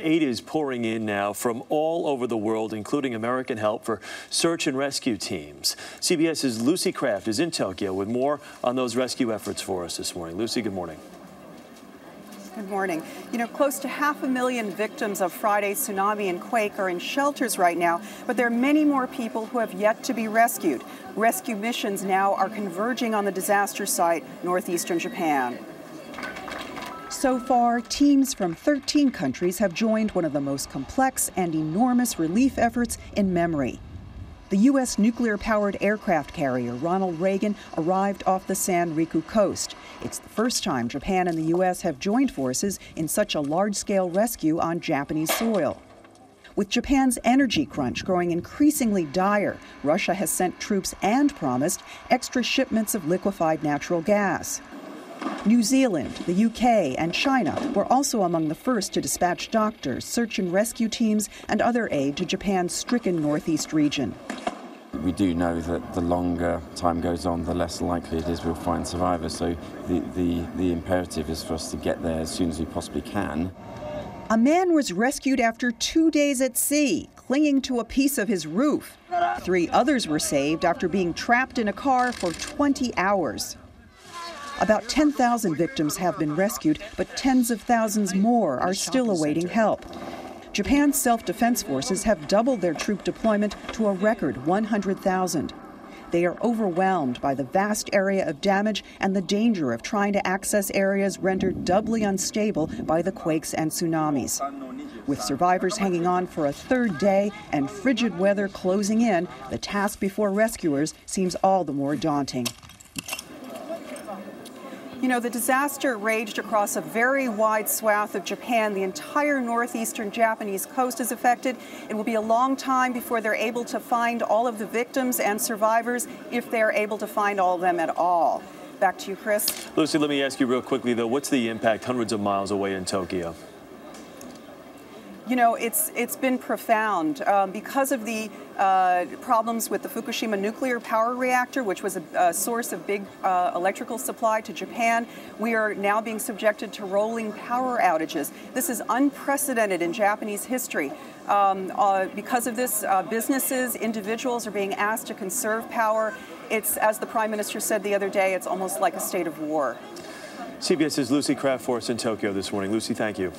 aid is pouring in now from all over the world, including American help for search and rescue teams. CBS's Lucy Kraft is in Tokyo with more on those rescue efforts for us this morning. Lucy, good morning. Good morning. You know, close to 500,000 victims of Friday's tsunami and quake are in shelters right now, but there are many more people who have yet to be rescued. Rescue missions now are converging on the disaster site, northeastern Japan. So far, teams from 13 countries have joined one of the most complex and enormous relief efforts in memory. The U.S. nuclear-powered aircraft carrier Ronald Reagan arrived off the Sanriku coast. It's the first time Japan and the U.S. have joined forces in such a large-scale rescue on Japanese soil. With Japan's energy crunch growing increasingly dire, Russia has sent troops and promised extra shipments of liquefied natural gas. New Zealand, the UK, and China were also among the first to dispatch doctors, search and rescue teams, and other aid to Japan's stricken northeast region. We do know that the longer time goes on, the less likely it is we'll find survivors. So the imperative is for us to get there as soon as we possibly can. A man was rescued after 2 days at sea, clinging to a piece of his roof. 3 others were saved after being trapped in a car for 20 hours. About 10,000 victims have been rescued, but tens of thousands more are still awaiting help. Japan's self-defense forces have doubled their troop deployment to a record 100,000. They are overwhelmed by the vast area of damage and the danger of trying to access areas rendered doubly unstable by the quakes and tsunamis. With survivors hanging on for a third day and frigid weather closing in, the task before rescuers seems all the more daunting. You know, the disaster raged across a very wide swath of Japan. The entire northeastern Japanese coast is affected. It will be a long time before they're able to find all of the victims and survivors, if they're able to find all of them at all. Back to you, Chris. Lucy, let me ask you real quickly, though, what's the impact hundreds of miles away in Tokyo? You know, it's been profound because of the problems with the Fukushima nuclear power reactor, which was a source of big electrical supply to Japan. We are now being subjected to rolling power outages. This is unprecedented in Japanese history. Because of this, businesses, individuals are being asked to conserve power. It's, as the Prime Minister said the other day, it's almost like a state of war. CBS's Lucy Kraft for us in Tokyo this morning. Lucy, thank you.